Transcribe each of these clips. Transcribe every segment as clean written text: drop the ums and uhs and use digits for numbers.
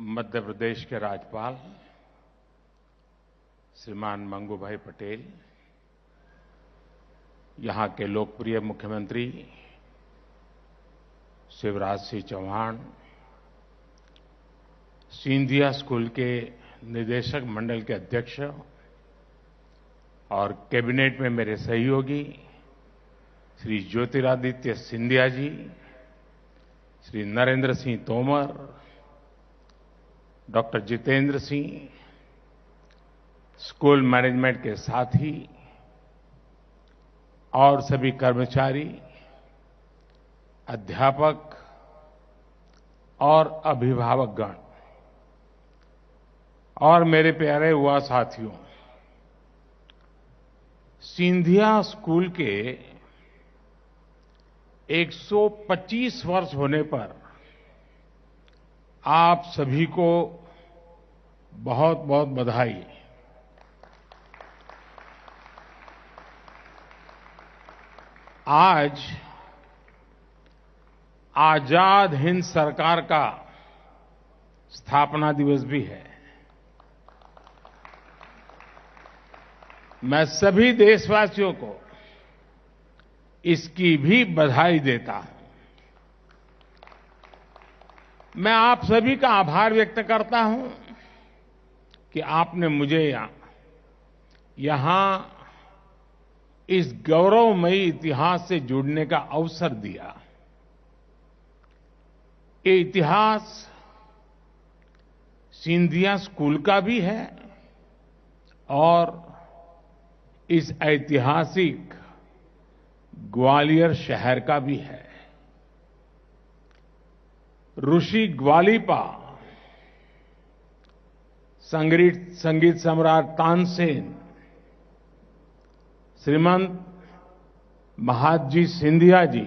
मध्य प्रदेश के राज्यपाल श्रीमान मंगू भाई पटेल, यहां के लोकप्रिय मुख्यमंत्री शिवराज सिंह चौहान, सिंधिया स्कूल के निदेशक मंडल के अध्यक्ष और कैबिनेट में मेरे सहयोगी Shri Jyotiraditya Scindia ji, Shri Narendra Singh Tomar, doctor Jitendra Singh, school management के साथी और सभी कर्मचारी, अध्यापक और अभिभावकगण और मेरे प्यारे युवा साथियों, सिंधिया स्कूल के 125 वर्ष होने पर आप सभी को बहुत बहुत बधाई। आज आजाद हिंद सरकार का स्थापना दिवस भी है। मैं सभी देशवासियों को इसकी भी बधाई देता हूं। मैं आप सभी का आभार व्यक्त करता हूं कि आपने मुझे यहां इस गौरवमयी इतिहास से जुड़ने का अवसर दिया। ये इतिहास सिंधिया स्कूल का भी है और इस ऐतिहासिक ग्वालियर शहर का भी है। ऋषि ग्वालिपा, संगीत सम्राट तानसेन, श्रीमंत महादजी सिंधिया जी,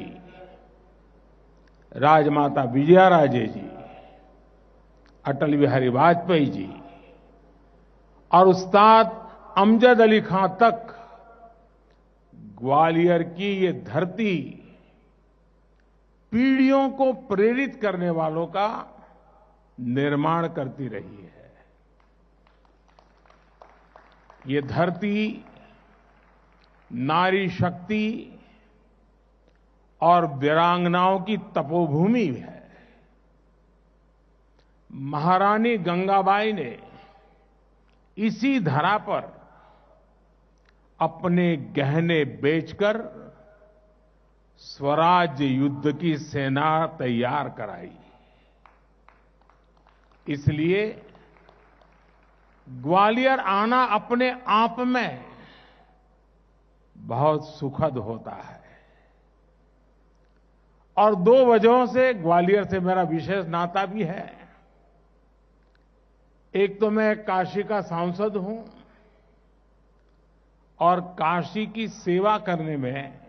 राजमाता विजयाराजे जी, अटल बिहारी वाजपेयी जी और उस्ताद अमजद अली खां तक ग्वालियर की ये धरती पीढ़ियों को प्रेरित करने वालों का निर्माण करती रही है। ये धरती नारी शक्ति और वीरांगनाओं की तपोभूमि है। महारानी गंगाबाई ने इसी धरा पर अपने गहने बेचकर स्वराज युद्ध की सेना तैयार कराई। इसलिए ग्वालियर आना अपने आप में बहुत सुखद होता है और दो वजहों से ग्वालियर से मेरा विशेष नाता भी है। एक तो मैं काशी का सांसद हूं और काशी की सेवा करने में,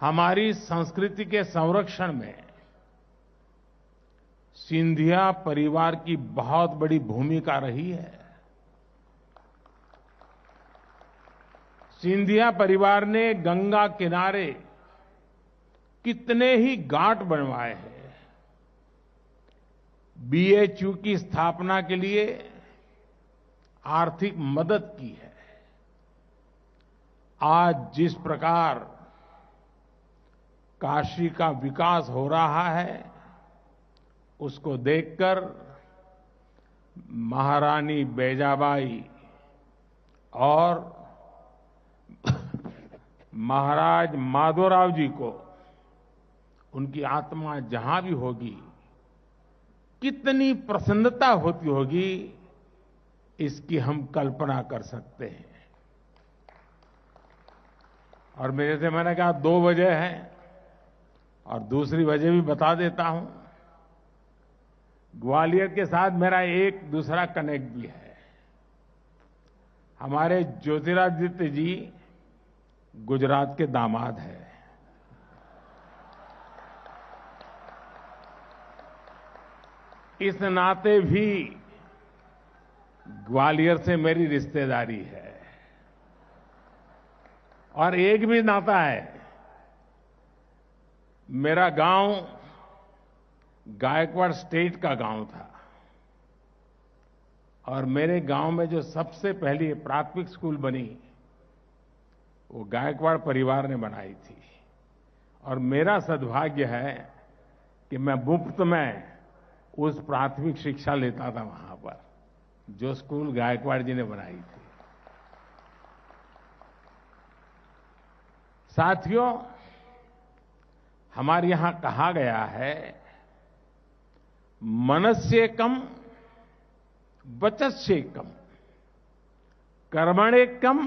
हमारी संस्कृति के संरक्षण में सिंधिया परिवार की बहुत बड़ी भूमिका रही है। सिंधिया परिवार ने गंगा किनारे कितने ही घाट बनवाए हैं। बीएचयू की स्थापना के लिए आर्थिक मदद की है। आज जिस प्रकार काशी का विकास हो रहा है, उसको देखकर महारानी बैजाबाई और महाराज माधोराव जी को, उनकी आत्मा जहां भी होगी, कितनी प्रसन्नता होती होगी, इसकी हम कल्पना कर सकते हैं। और मेरे से मैंने कहा 2 वजह है और दूसरी वजह भी बता देता हूं। ग्वालियर के साथ मेरा एक दूसरा कनेक्ट भी है। हमारे ज्योतिरादित्य जी गुजरात के दामाद हैं। इस नाते भी ग्वालियर से मेरी रिश्तेदारी है। और एक भी नाता है, मेरा गांव गायकवाड़ स्टेट का गांव था और मेरे गांव में जो सबसे पहली प्राथमिक स्कूल बनी वो गायकवाड़ परिवार ने बनाई थी और मेरा सद्भाग्य है कि मैं मुफ्त में उस प्राथमिक शिक्षा लेता था वहां पर जो स्कूल गायकवाड़ जी ने बनाई थी। साथियों, हमारे यहां कहा गया है मनस्येकम वचस्येकम कर्मण्येकम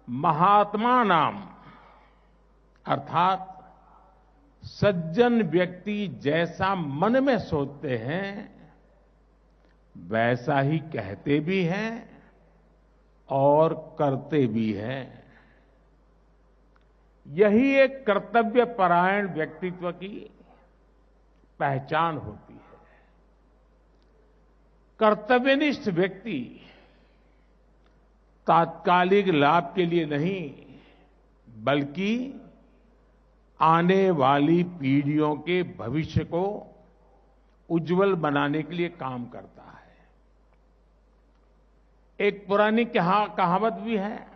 महात्मा नाम, अर्थात सज्जन व्यक्ति जैसा मन में सोचते हैं वैसा ही कहते भी हैं और करते भी हैं। यही एक कर्तव्य परायण व्यक्तित्व की पहचान होती है। कर्तव्यनिष्ठ व्यक्ति तात्कालिक लाभ के लिए नहीं बल्कि आने वाली पीढ़ियों के भविष्य को उज्जवल बनाने के लिए काम करता है। एक पुरानी कहावत भी है,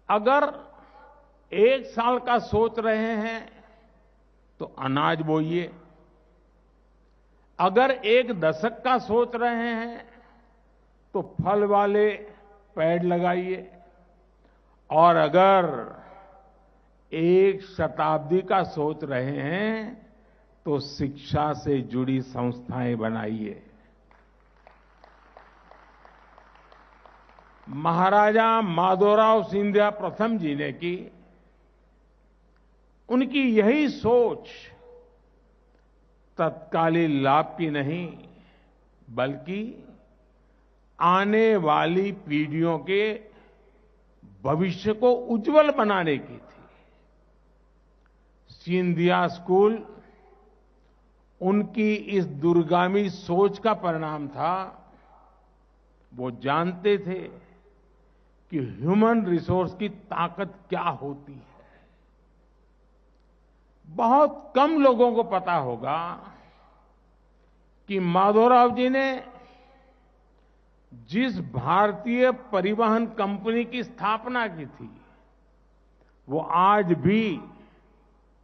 अगर 1 साल का सोच रहे हैं तो अनाज बोइए, अगर 1 दशक का सोच रहे हैं तो फल वाले पेड़ लगाइए और अगर 1 शताब्दी का सोच रहे हैं तो शिक्षा से जुड़ी संस्थाएं बनाइए। महाराजा माधवराव सिंधिया प्रथम जी ने की, उनकी यही सोच तत्कालीन लाभ की नहीं बल्कि आने वाली पीढ़ियों के भविष्य को उज्जवल बनाने की थी। सिंधिया स्कूल उनकी इस दूरगामी सोच का परिणाम था। वो जानते थे कि ह्यूमन रिसोर्स की ताकत क्या होती है। बहुत कम लोगों को पता होगा कि माधवराव जी ने जिस भारतीय परिवहन कंपनी की स्थापना की थी वो आज भी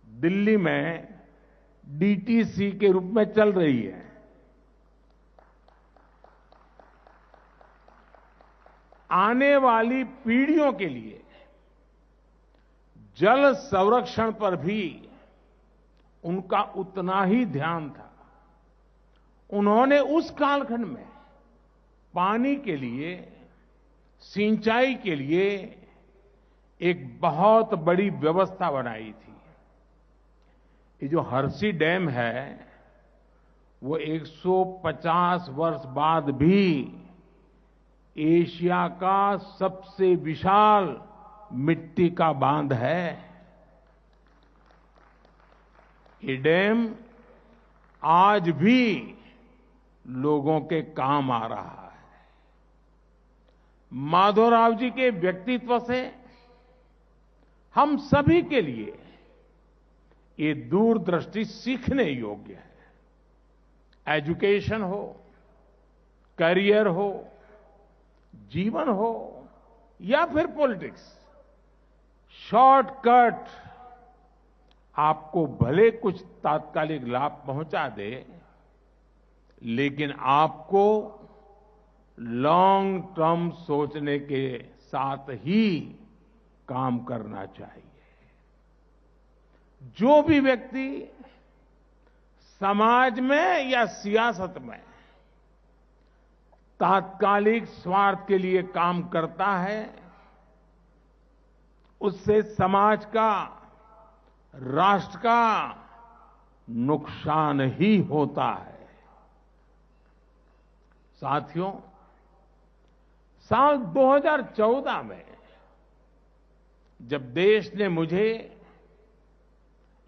दिल्ली में डीटीसी के रूप में चल रही है। आने वाली पीढ़ियों के लिए जल संरक्षण पर भी उनका उतना ही ध्यान था। उन्होंने उस कालखंड में पानी के लिए, सिंचाई के लिए एक बहुत बड़ी व्यवस्था बनाई थी। ये जो हरसी डैम है वो 150 वर्ष बाद भी एशिया का सबसे विशाल मिट्टी का बांध है। ये डैम आज भी लोगों के काम आ रहा है। माधवराव जी के व्यक्तित्व से हम सभी के लिए ये दूरदृष्टि सीखने योग्य है। एजुकेशन हो, करियर हो, जीवन हो या फिर पॉलिटिक्स, शॉर्टकट आपको भले कुछ तात्कालिक लाभ पहुंचा दे लेकिन आपको लॉन्ग टर्म सोचने के साथ ही काम करना चाहिए। जो भी व्यक्ति समाज में या सियासत में तात्कालिक स्वार्थ के लिए काम करता है उससे समाज का, राष्ट्र का नुकसान ही होता है। साथियों, साल 2014 में जब देश ने मुझे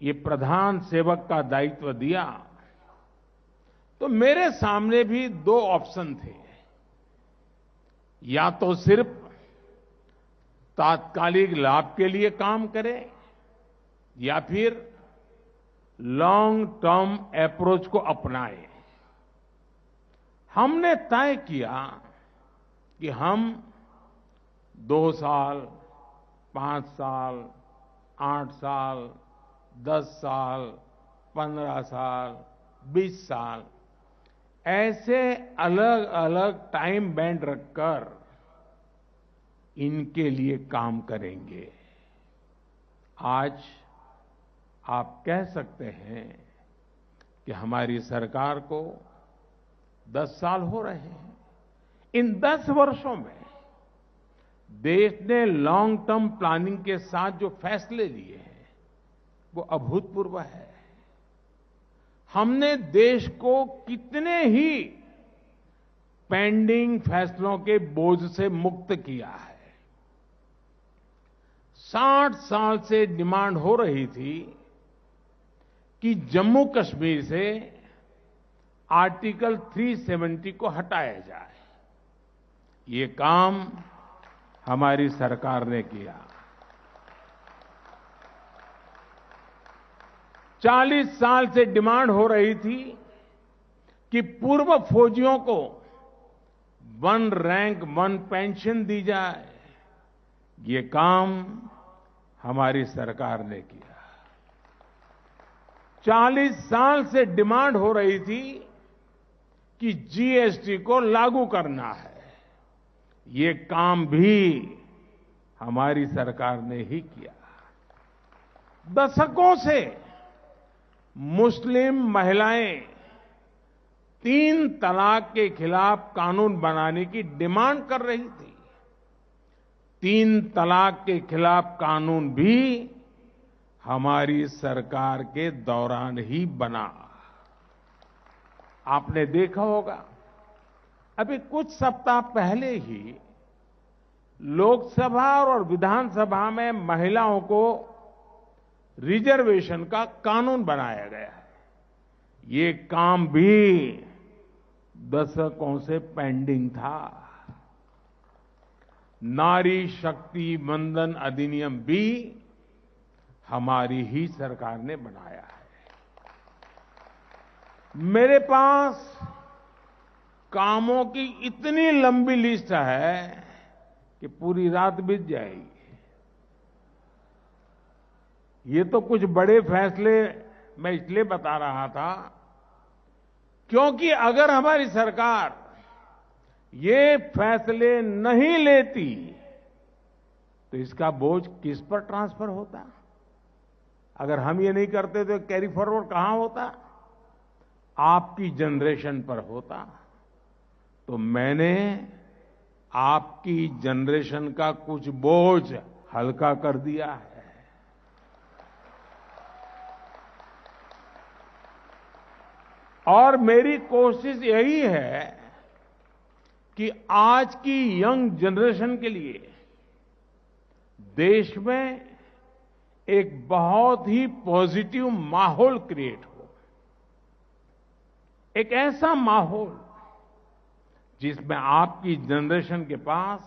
ये प्रधान सेवक का दायित्व दिया तो मेरे सामने भी 2 ऑप्शन थे। या तो सिर्फ तात्कालिक लाभ के लिए काम करें या फिर लॉन्ग टर्म अप्रोच को अपनाए। हमने तय किया कि हम 2 साल, 5 साल, 8 साल, 10 साल, 15 साल, 20 साल ऐसे अलग अलग टाइम बैंड रखकर इनके लिए काम करेंगे। आज आप कह सकते हैं कि हमारी सरकार को 10 साल हो रहे हैं। इन 10 वर्षों में देश ने लॉन्ग टर्म प्लानिंग के साथ जो फैसले लिए हैं वो अभूतपूर्व है। हमने देश को कितने ही पेंडिंग फैसलों के बोझ से मुक्त किया है। 60 साल से डिमांड हो रही थी कि जम्मू कश्मीर से आर्टिकल 370 को हटाया जाए। ये काम हमारी सरकार ने किया। 40 साल से डिमांड हो रही थी कि पूर्व फौजियों को 1 रैंक 1 पेंशन दी जाए। ये काम हमारी सरकार ने किया। 40 साल से डिमांड हो रही थी कि जीएसटी को लागू करना है। ये काम भी हमारी सरकार ने ही किया। दशकों से मुस्लिम महिलाएं 3 तलाक के खिलाफ कानून बनाने की डिमांड कर रही थी। 3 तलाक के खिलाफ कानून भी हमारी सरकार के दौरान ही बना। आपने देखा होगा, अभी कुछ सप्ताह पहले ही लोकसभा और विधानसभा में महिलाओं को रिजर्वेशन का कानून बनाया गया है। ये काम भी दशकों से पेंडिंग था। नारी शक्ति वंदन अधिनियम भी हमारी ही सरकार ने बनाया है। मेरे पास कामों की इतनी लंबी लिस्ट है कि पूरी रात बीत जाएगी। ये तो कुछ बड़े फैसले मैं इसलिए बता रहा था क्योंकि अगर हमारी सरकार ये फैसले नहीं लेती तो इसका बोझ किस पर ट्रांसफर होता। अगर हम ये नहीं करते तो कैरी फॉरवर्ड कहां होता? आपकी जनरेशन पर होता। तो मैंने आपकी जनरेशन का कुछ बोझ हल्का कर दिया है। और मेरी कोशिश यही है कि आज की यंग जनरेशन के लिए देश में एक बहुत ही पॉजिटिव माहौल क्रिएट हो। एक ऐसा माहौल जिसमें आपकी जनरेशन के पास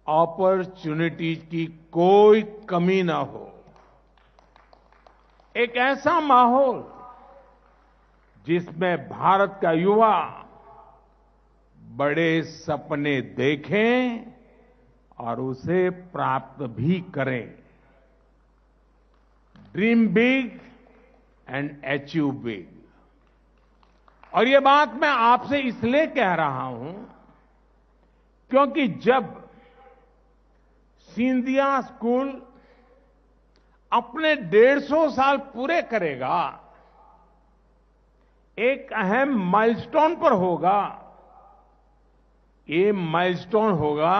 अपॉर्चुनिटीज की कोई कमी ना हो। एक ऐसा माहौल जिसमें भारत का युवा बड़े सपने देखें और उसे प्राप्त भी करें। Dream big and achieve big. और ये बात मैं आपसे इसलिए कह रहा हूं क्योंकि जब सिंधिया स्कूल अपने 150 साल पूरे करेगा, एक अहम माइलस्टोन पर होगा। ये माइलस्टोन होगा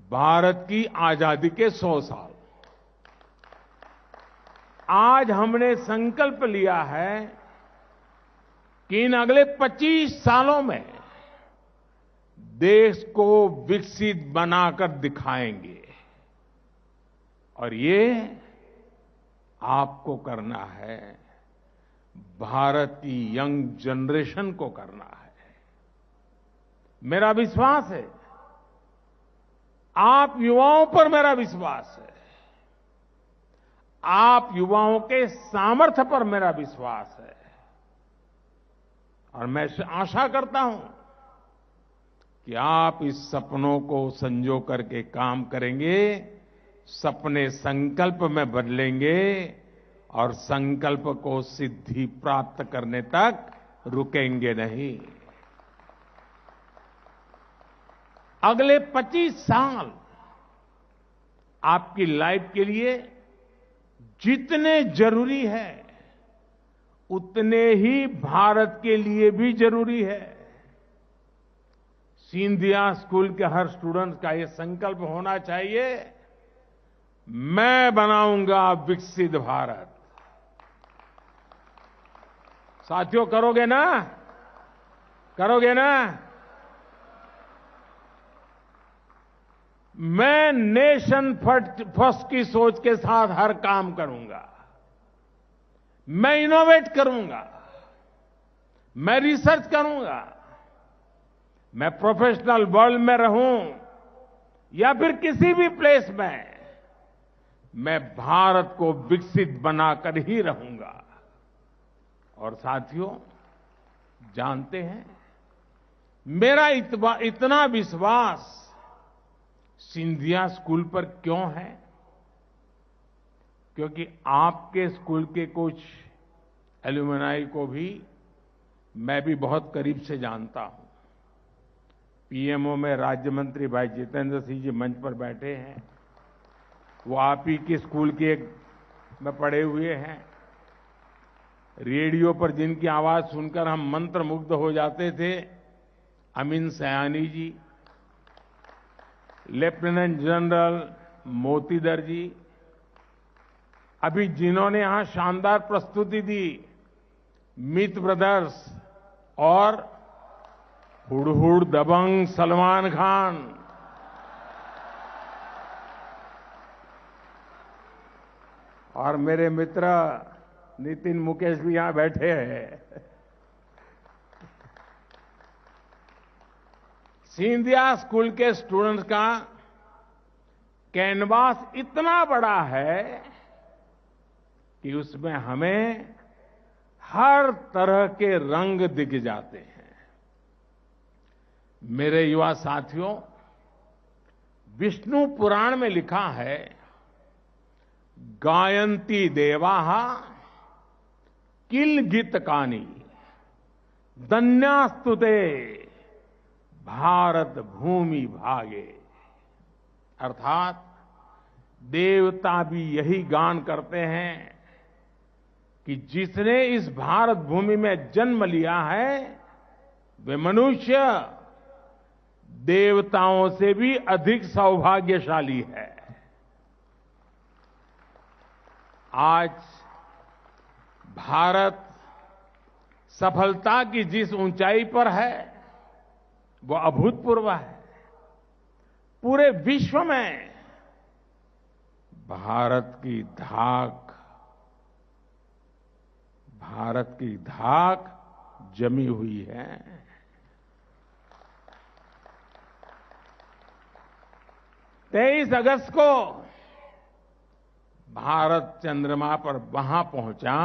भारत की आजादी के 100 साल। आज हमने संकल्प लिया है कि इन अगले 25 सालों में देश को विकसित बनाकर दिखाएंगे। और ये आपको करना है, भारत की यंग जनरेशन को करना है। मेरा विश्वास है, आप युवाओं पर मेरा विश्वास है, आप युवाओं के सामर्थ्य पर मेरा विश्वास है और मैं आशा करता हूं कि आप इस सपनों को संजो करके काम करेंगे, सपने संकल्प में बदलेंगे और संकल्प को सिद्धि प्राप्त करने तक रुकेंगे नहीं। अगले 25 साल आपकी लाइफ के लिए जितने जरूरी है उतने ही भारत के लिए भी जरूरी है। सिंधिया स्कूल के हर स्टूडेंट का ये संकल्प होना चाहिए, मैं बनाऊंगा विकसित भारत। साथियों, करोगे ना? करोगे ना? मैं नेशन फर्स्ट की सोच के साथ हर काम करूंगा। मैं इनोवेट करूंगा, मैं रिसर्च करूंगा, मैं प्रोफेशनल वर्ल्ड में रहूं या फिर किसी भी प्लेस में, मैं भारत को विकसित बनाकर ही रहूंगा। और साथियों, जानते हैं, मेरा इतना विश्वास सिंधिया स्कूल पर क्यों है? क्योंकि आपके स्कूल के कुछ एल्यूमनाई को भी मैं भी बहुत करीब से जानता हूं। पीएमओ में राज्य मंत्री भाई जितेंद्र सिंह जी मंच पर बैठे हैं, वो आप ही के स्कूल के में पढ़े हुए हैं। रेडियो पर जिनकी आवाज सुनकर हम मंत्रमुग्ध हो जाते थे, अमीन सयानी जी, लेफ्टिनेंट जनरल मोतीदर जी, अभी जिन्होंने यहां शानदार प्रस्तुति दी, मित ब्रदर्स और हुड़हुड़ दबंग सलमान खान, और मेरे मित्र नितिन मुकेश भी यहां बैठे हैं। सिंधिया स्कूल के स्टूडेंट्स का कैनवास इतना बड़ा है कि उसमें हमें हर तरह के रंग दिख जाते हैं। मेरे युवा साथियों, विष्णु पुराण में लिखा है, गायंती देवाः किल गीतकानि धन्यास्तुते भारत भूमि भागे। अर्थात देवता भी यही गान करते हैं कि जिसने इस भारत भूमि में जन्म लिया है वे मनुष्य देवताओं से भी अधिक सौभाग्यशाली है। आज भारत सफलता की जिस ऊंचाई पर है वो अभूतपूर्व है। पूरे विश्व में भारत की धाक जमी हुई है। तेईस अगस्त को भारत चंद्रमा पर वहां पहुंचा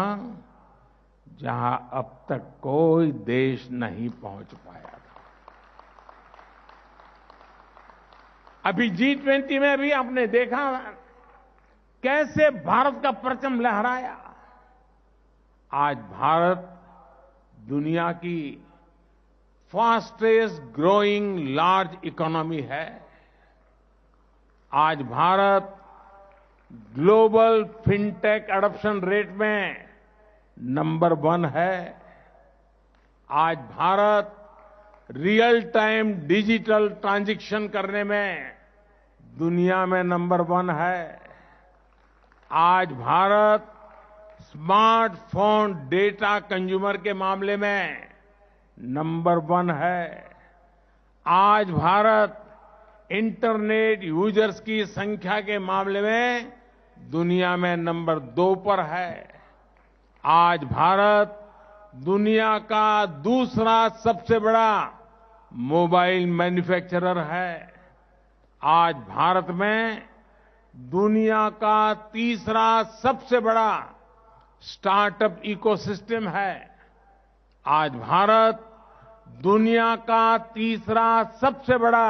जहां अब तक कोई देश नहीं पहुंच पाया था। अभी G20 में भी आपने देखा कैसे भारत का परचम लहराया। आज भारत दुनिया की फास्टेस्ट ग्रोइंग लार्ज इकोनॉमी है। आज Bharat global fintech adoption rate में नंबर 1 है। आज Bharat real time digital transaction करने में दुनिया में नंबर 1 है। आज भारत स्मार्टफोन डेटा कंज्यूमर के मामले में नंबर 1 है। आज भारत इंटरनेट यूजर्स की संख्या के मामले में दुनिया में नंबर 2 पर है। आज भारत दुनिया का दूसरा सबसे बड़ा मोबाइल मैन्युफैक्चरर है। आज भारत में दुनिया का तीसरा सबसे बड़ा स्टार्टअप इकोसिस्टम है। आज भारत दुनिया का तीसरा सबसे बड़ा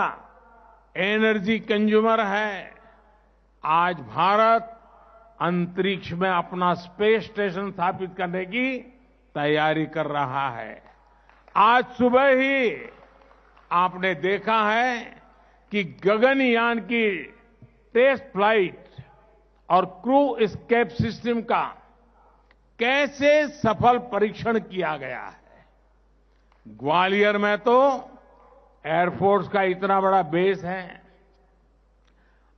एनर्जी कंज्यूमर है। आज भारत अंतरिक्ष में अपना स्पेस स्टेशन स्थापित करने की तैयारी कर रहा है। आज सुबह ही आपने देखा है कि गगनयान की टेस्ट फ्लाइट और क्रू एस्केप सिस्टम का कैसे सफल परीक्षण किया गया है। ग्वालियर में तो एयरफोर्स का इतना बड़ा बेस है।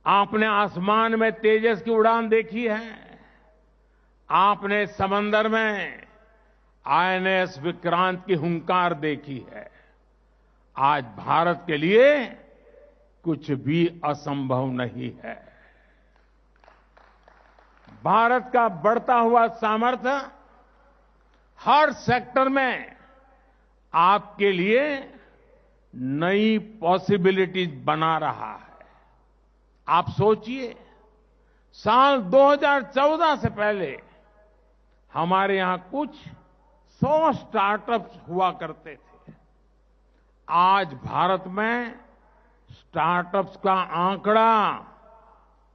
आपने आसमान में तेजस की उड़ान देखी है। आपने समंदर में आईएनएस विक्रांत की हुंकार देखी है। आज भारत के लिए कुछ भी असंभव नहीं है। भारत का बढ़ता हुआ सामर्थ्य हर सेक्टर में आपके लिए नई पॉसिबिलिटीज बना रहा है। आप सोचिए, साल 2014 से पहले हमारे यहां कुछ 100 स्टार्टअप्स हुआ करते थे। आज भारत में स्टार्टअप्स का आंकड़ा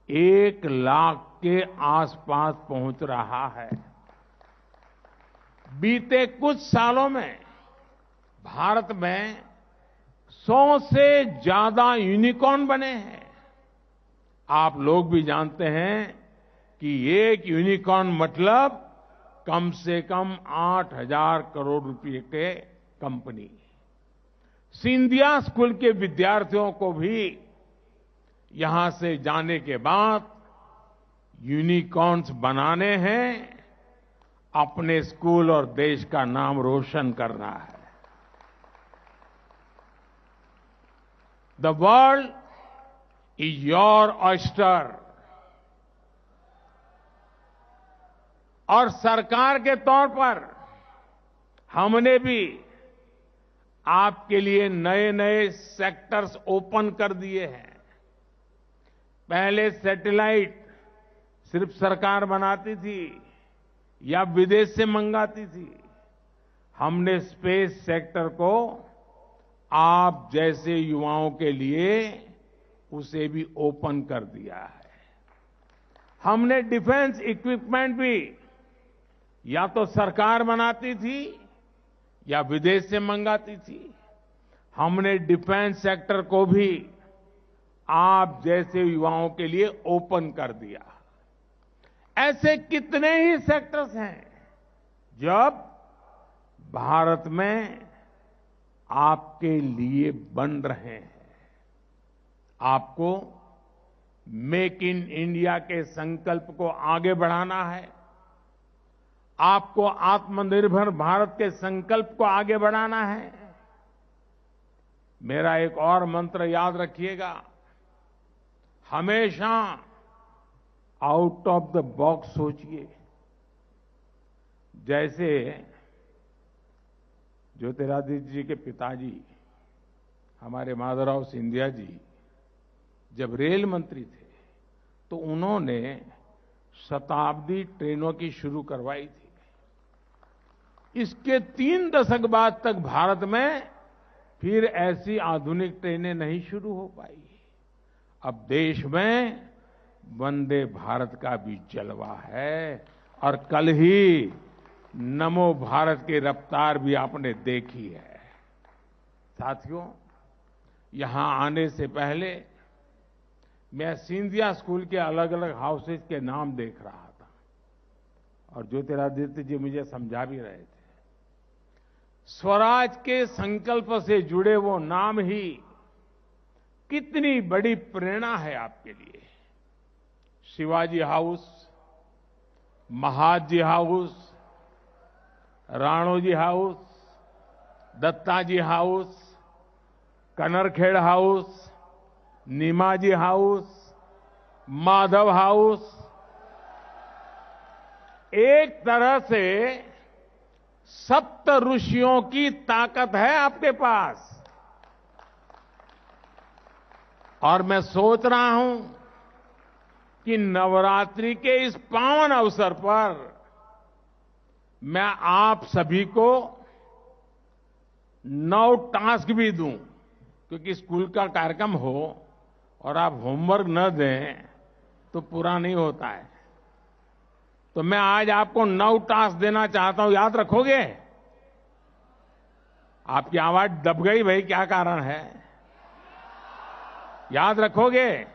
1 लाख के आसपास पहुंच रहा है। बीते कुछ सालों में भारत में 100 से ज्यादा यूनिकॉर्न बने हैं। आप लोग भी जानते हैं कि एक यूनिकॉर्न मतलब कम से कम 8,000 करोड़ रुपए के कंपनी। सिंधिया स्कूल के विद्यार्थियों को भी यहां से जाने के बाद यूनिकॉर्न्स बनाने हैं, अपने स्कूल और देश का नाम रोशन करना है। The world is your oyster. और सरकार के तौर पर हमने भी आपके लिए नए नए सेक्टर्स ओपन कर दिए हैं। पहले सैटेलाइट सिर्फ सरकार बनाती थी या विदेश से मंगाती थी। हमने स्पेस सेक्टर को आप जैसे युवाओं के लिए उसे भी ओपन कर दिया है। हमने डिफेंस इक्विपमेंट भी या तो सरकार बनाती थी या विदेश से मंगाती थी। हमने डिफेंस सेक्टर को भी आप जैसे युवाओं के लिए ओपन कर दिया। ऐसे कितने ही सेक्टर्स हैं जब भारत में आपके लिए बन रहे हैं। आपको मेक इन इंडिया के संकल्प को आगे बढ़ाना है। आपको आत्मनिर्भर भारत के संकल्प को आगे बढ़ाना है। मेरा एक और मंत्र याद रखिएगा, हमेशा आउट ऑफ द बॉक्स सोचिए। जैसे ज्योतिरादित्य जी के पिताजी हमारे माधवराव सिंधिया जी जब रेल मंत्री थे तो उन्होंने शताब्दी ट्रेनों की शुरू करवाई थी। इसके 3 दशक बाद तक भारत में फिर ऐसी आधुनिक ट्रेनें नहीं शुरू हो पाई। अब देश में वंदे भारत का भी जलवा है और कल ही नमो भारत की रफ्तार भी आपने देखी है। साथियों, यहां आने से पहले मैं सिंधिया स्कूल के अलग अलग हाउसेज के नाम देख रहा था और ज्योतिरादित्य जी मुझे समझा भी रहे थे। स्वराज के संकल्प से जुड़े वो नाम ही कितनी बड़ी प्रेरणा है आपके लिए। Shivaji house, Mahadji house, Ranoji house, Dattaji house, Kanarkhed house, Nimaji house, Madhav house, एक तरह से सप्त ऋषियों की ताकत है आपके पास। और मैं सोच रहा हूं कि नवरात्रि के इस पावन अवसर पर मैं आप सभी को 9 टास्क भी दूं, क्योंकि स्कूल का कार्यक्रम हो और आप होमवर्क न दें तो पूरा नहीं होता है। तो मैं आज आपको 9 टास्क देना चाहता हूं, याद रखोगे? आपकी आवाज दब गई भाई, क्या कारण है? याद रखोगे?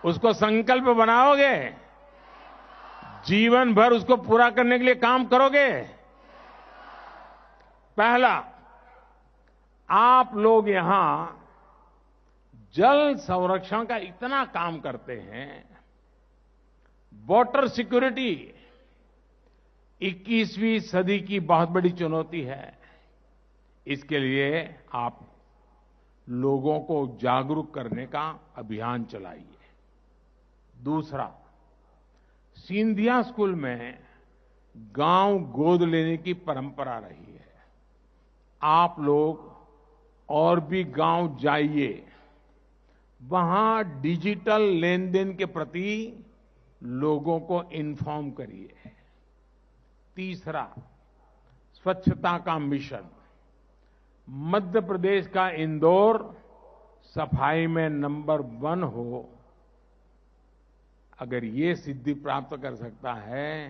उसको संकल्प बनाओगे? जीवन भर उसको पूरा करने के लिए काम करोगे? पहला, आप लोग यहां जल संरक्षण का इतना काम करते हैं। वाटर सिक्योरिटी 21वीं सदी की बहुत बड़ी चुनौती है। इसके लिए आप लोगों को जागरूक करने का अभियान चलाइए। दूसरा, सिंधिया स्कूल में गांव गोद लेने की परंपरा रही है। आप लोग और भी गांव जाइए, वहां डिजिटल लेन देन के प्रति लोगों को इन्फॉर्म करिए। तीसरा, स्वच्छता का मिशन। मध्य प्रदेश का इंदौर सफाई में नंबर 1 हो। अगर ये सिद्धि प्राप्त कर सकता है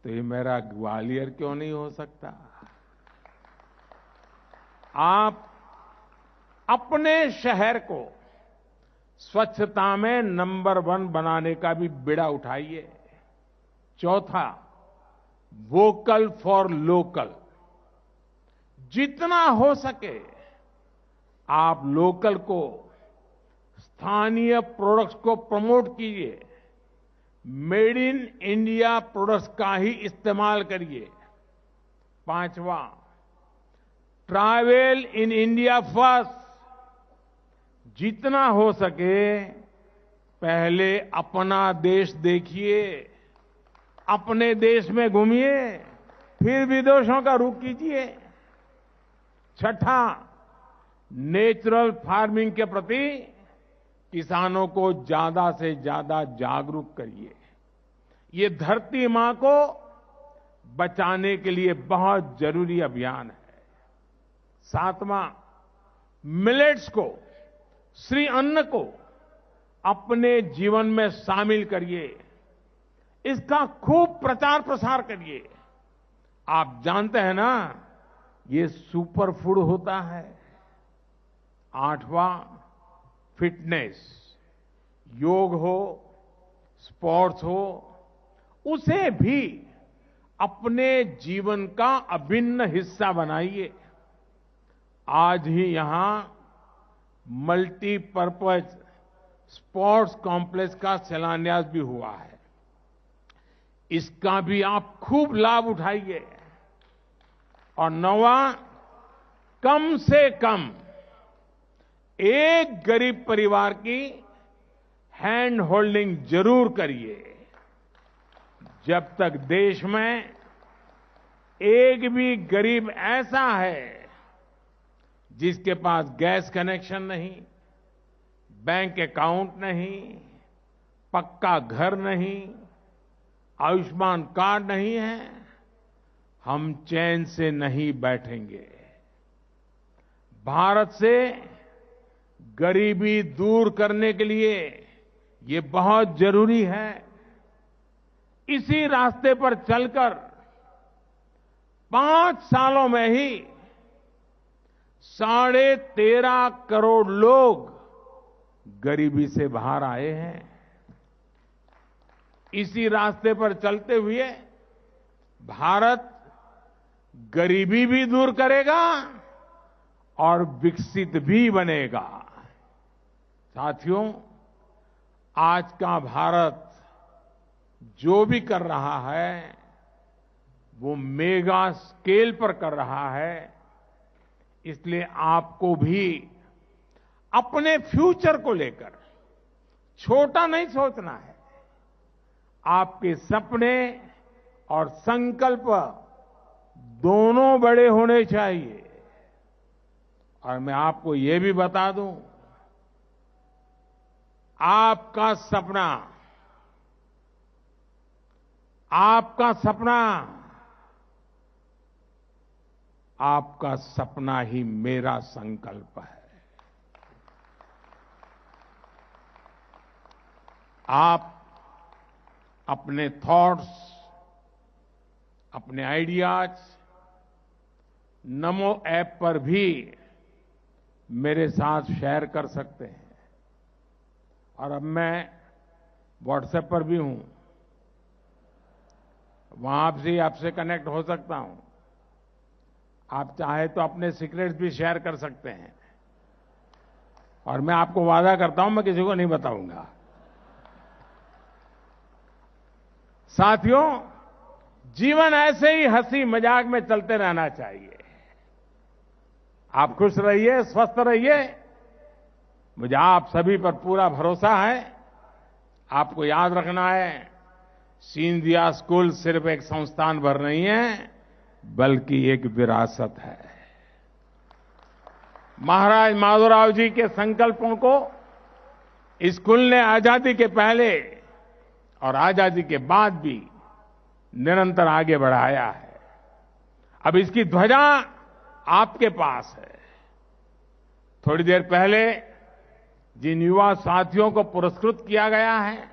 तो ये मेरा ग्वालियर क्यों नहीं हो सकता? आप अपने शहर को स्वच्छता में नंबर 1 बनाने का भी बीड़ा उठाइए। चौथा, वोकल फॉर लोकल। जितना हो सके आप लोकल को, स्थानीय प्रोडक्ट्स को प्रमोट कीजिए। मेड इन इंडिया प्रोडक्ट्स का ही इस्तेमाल करिए। पांचवा, ट्रैवल इन इंडिया फर्स्ट। जितना हो सके पहले अपना देश देखिए, अपने देश में घूमिए, फिर विदेशों का रुख कीजिए। छठा, नेचुरल फार्मिंग के प्रति किसानों को ज्यादा से ज्यादा जागरूक करिए। ये धरती मां को बचाने के लिए बहुत जरूरी अभियान है। सातवां, मिलेट्स को, श्री अन्न को अपने जीवन में शामिल करिए। इसका खूब प्रचार प्रसार करिए। आप जानते हैं ना, ये सुपर फूड होता है। आठवां, फिटनेस। योग हो, स्पोर्ट्स हो, उसे भी अपने जीवन का अभिन्न हिस्सा बनाइए। आज ही यहां मल्टीपर्पज स्पोर्ट्स कॉम्प्लेक्स का शिलान्यास भी हुआ है। इसका भी आप खूब लाभ उठाइए। और नौवां, कम से कम एक गरीब परिवार की हैंड होल्डिंग जरूर करिए। जब तक देश में एक भी गरीब ऐसा है जिसके पास गैस कनेक्शन नहीं, बैंक अकाउंट नहीं, पक्का घर नहीं, आयुष्मान कार्ड नहीं है, हम चैन से नहीं बैठेंगे। भारत से गरीबी दूर करने के लिए ये बहुत जरूरी है। इसी रास्ते पर चलकर 5 सालों में ही 13.5 करोड़ लोग गरीबी से बाहर आए हैं। इसी रास्ते पर चलते हुए भारत गरीबी भी दूर करेगा और विकसित भी बनेगा। साथियों, आज का भारत जो भी कर रहा है वो मेगा स्केल पर कर रहा है। इसलिए आपको भी अपने फ्यूचर को लेकर छोटा नहीं सोचना है। आपके सपने और संकल्प दोनों बड़े होने चाहिए। और मैं आपको ये भी बता दूं, आपका सपना, आपका सपना, आपका सपना ही मेरा संकल्प है। आप अपने थॉट्स, अपने आइडियाज नमो ऐप पर भी मेरे साथ शेयर कर सकते हैं। और अब मैं व्हाट्सएप पर भी हूं, वहां से आपसे कनेक्ट हो सकता हूं। आप चाहे तो अपने सीक्रेट्स भी शेयर कर सकते हैं, और मैं आपको वादा करता हूं मैं किसी को नहीं बताऊंगा। साथियों, जीवन ऐसे ही हंसी मजाक में चलते रहना चाहिए। आप खुश रहिए, स्वस्थ रहिए। मुझे आप सभी पर पूरा भरोसा है। आपको याद रखना है, सिंधिया स्कूल सिर्फ एक संस्थान भर नहीं है, बल्कि एक विरासत है। महाराज माधवराव जी के संकल्पों को इस स्कूल ने आजादी के पहले और आजादी के बाद भी निरंतर आगे बढ़ाया है। अब इसकी ध्वजा आपके पास है। थोड़ी देर पहले जिन युवा साथियों को पुरस्कृत किया गया है,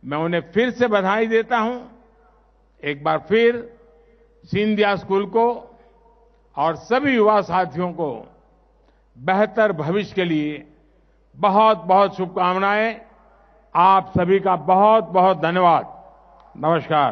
मैं उन्हें फिर से बधाई देता हूं। एक बार फिर सिंधिया स्कूल को और सभी युवा साथियों को बेहतर भविष्य के लिए बहुत बहुत शुभकामनाएं। आप सभी का बहुत बहुत धन्यवाद। नमस्कार।